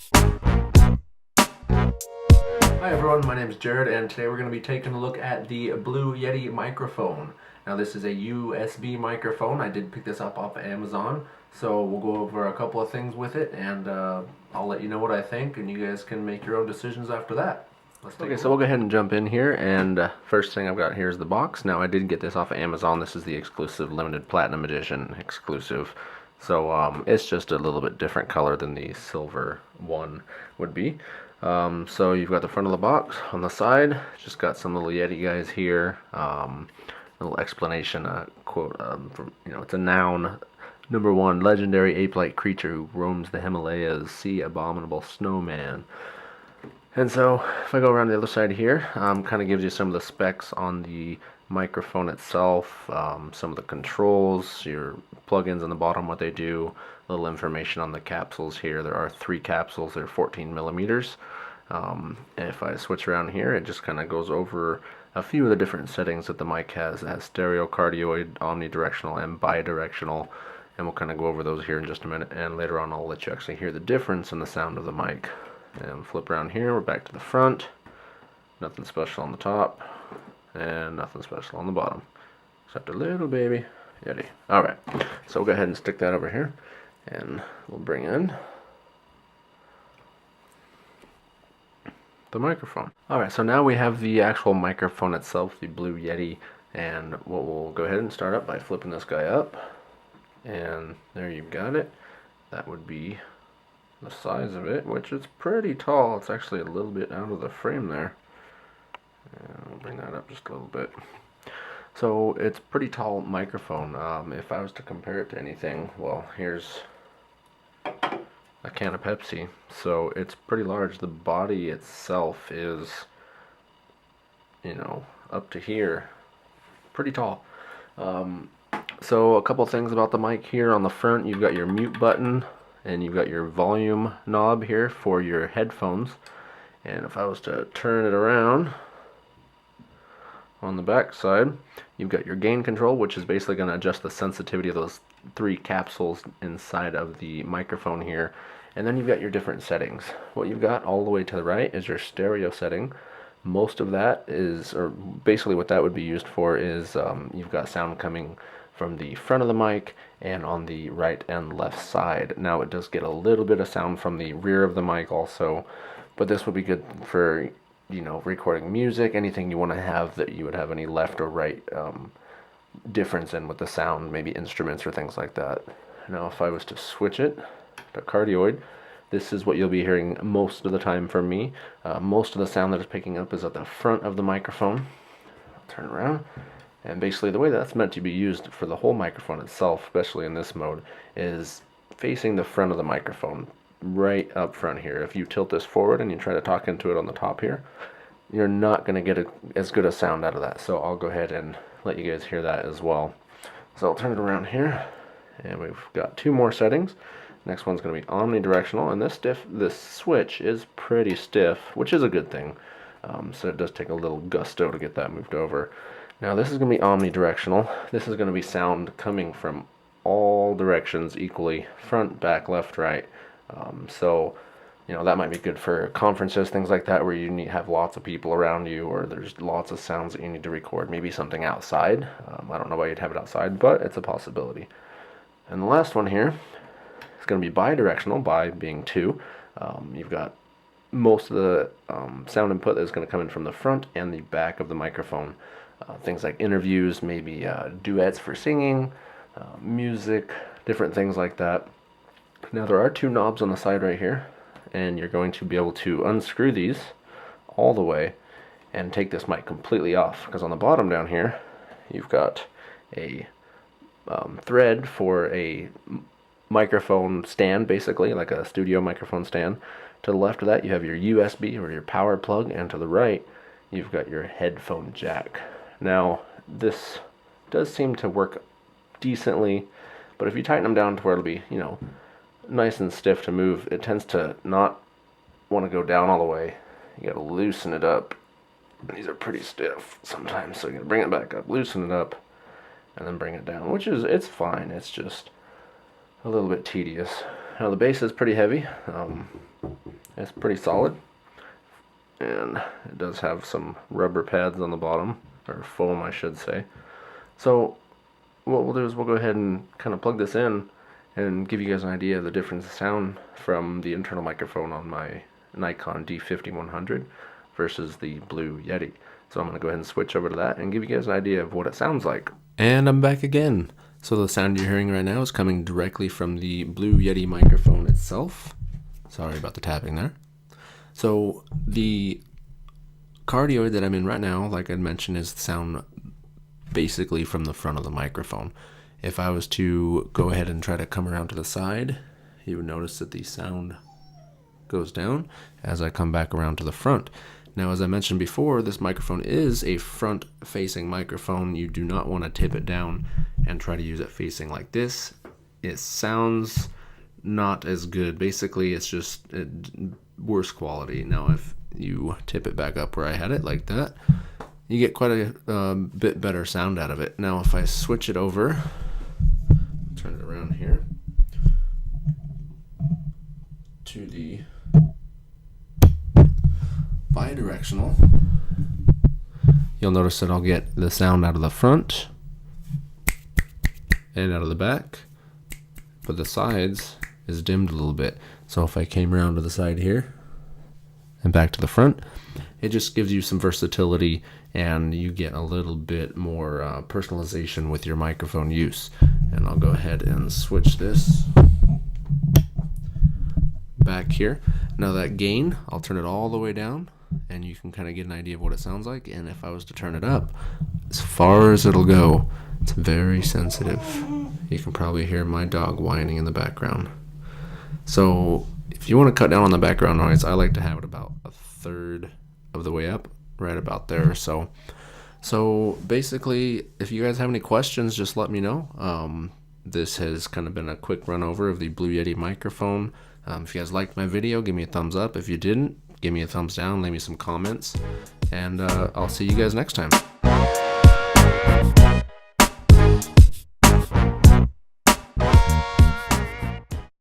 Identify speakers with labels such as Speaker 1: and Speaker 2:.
Speaker 1: Hi everyone, my name is Jared and today we're going to be taking a look at the Blue Yeti microphone. Now this is a USB microphone. I did pick this up off of Amazon, so we'll go over a couple of things with it and I'll let you know what I think and you guys can make your own decisions after that. Okay, so we'll go ahead and jump in here, and first thing I've got here is the box. Now I did get this off of Amazon. This is the exclusive limited platinum edition exclusive. So it's just a little bit different color than the silver one would be. So you've got the front of the box. On the side, just got some little Yeti guys here. Little explanation, quote from, it's a noun. Number 1, legendary ape-like creature who roams the Himalayas, sea abominable snowman. And so if I go around the other side here, kind of gives you some of the specs on the microphone itself, some of the controls, your plugins on the bottom, what they do, a little information on the capsules here. There are 3 capsules, they're 14 millimeters. And if I switch around here, it just kind of goes over a few of the different settings that the mic has. It has stereo, cardioid, omnidirectional, and bidirectional. And we'll kind of go over those here in just a minute. And later on, I'll let you actually hear the difference in the sound of the mic. And flip around here, we're back to the front. Nothing special on the top. And nothing special on the bottom. Except a little baby Yeti. Alright, so we'll go ahead and stick that over here. And we'll bring in the microphone. Alright, so now we have the actual microphone itself, the Blue Yeti. And we'll go ahead and start up by flipping this guy up. And there you've got it. That would be the size of it, which is pretty tall. It's actually a little bit out of the frame there. And we'll bring that up just a little bit. So it's a pretty tall microphone. If I was to compare it to anything, well, here's a can of Pepsi. So it's pretty large. The body itself is, up to here. Pretty tall. So a couple things about the mic here. On the front, you've got your mute button. And you've got your volume knob here for your headphones. And if I was to turn it around, on the back side, you've got your gain control, which is basically going to adjust the sensitivity of those 3 capsules inside of the microphone here. And then you've got your different settings. What you've got all the way to the right is your stereo setting. Most of that is, or basically what that would be used for is, you've got sound coming from the front of the mic and on the right and left side. Now it does get a little bit of sound from the rear of the mic also, but this would be good for, recording music, anything you want to have that you would have any left or right difference in with the sound, maybe instruments or things like that. Now if I was to switch it to cardioid, this is what you'll be hearing most of the time from me. Most of the sound that it's picking up is at the front of the microphone. I'll turn it around. And basically the way that's meant to be used for the whole microphone itself, especially in this mode, is facing the front of the microphone, right up front here. If you tilt this forward and you try to talk into it on the top here, you're not going to get as good a sound out of that. So I'll go ahead and let you guys hear that as well. So I'll turn it around here, and we've got 2 more settings. Next one's going to be omnidirectional, and this switch is pretty stiff, which is a good thing. So it does take a little gusto to get that moved over. Now this is going to be omnidirectional. This is going to be sound coming from all directions equally, front, back, left, right. So that might be good for conferences, things like that, where you have lots of people around you, or there's lots of sounds that you need to record. Maybe something outside. I don't know why you'd have it outside, but it's a possibility. And the last one here is going to be bidirectional, bi being 2. You've got most of the sound input that is going to come in from the front and the back of the microphone. Things like interviews, maybe duets for singing, music, different things like that. Now there are 2 knobs on the side right here, and you're going to be able to unscrew these all the way and take this mic completely off, because on the bottom down here you've got a thread for a microphone stand, basically like a studio microphone stand. To the left of that you have your USB or your power plug, and to the right you've got your headphone jack. Now this does seem to work decently, but if you tighten them down to where it'll be, nice and stiff to move, it tends to not want to go down all the way. You gotta loosen it up. These are pretty stiff sometimes, so you gotta bring it back up, loosen it up, and then bring it down, which is, it's fine. It's just a little bit tedious. Now the bass is pretty heavy. It's pretty solid, and it does have some rubber pads on the bottom, or foam I should say. So what we'll do is we'll go ahead and kind of plug this in and give you guys an idea of the difference in sound from the internal microphone on my Nikon D5100 versus the Blue Yeti. So I'm going to go ahead and switch over to that and give you guys an idea of what it sounds like. And I'm back again. So the sound you're hearing right now is coming directly from the Blue Yeti microphone itself. Sorry about the tapping there. So the cardioid that I'm in right now, like I mentioned, is the sound basically from the front of the microphone. If I was to go ahead and try to come around to the side, you would notice that the sound goes down as I come back around to the front. Now, as I mentioned before, this microphone is a front-facing microphone. You do not want to tip it down and try to use it facing like this. It sounds not as good. Basically, it's just worse quality. Now, if you tip it back up where I had it like that, you get quite a bit better sound out of it. Now, if I switch it over, turn it around here to the bi-directional, you'll notice that I'll get the sound out of the front and out of the back, but the sides is dimmed a little bit. So if I came around to the side here and back to the front, it just gives you some versatility and you get a little bit more personalization with your microphone use. And I'll go ahead and switch this back here. Now that gain, I'll turn it all the way down and you can kind of get an idea of what it sounds like. And if I was to turn it up, as far as it'll go, it's very sensitive. You can probably hear my dog whining in the background. So if you want to cut down on the background noise, I like to have it about a third of the way up, right about there. So basically, if you guys have any questions, just let me know. This has kind of been a quick run over of the Blue Yeti microphone. If you guys liked my video, give me a thumbs up. If you didn't, give me a thumbs down, leave me some comments, and I'll see you guys next time.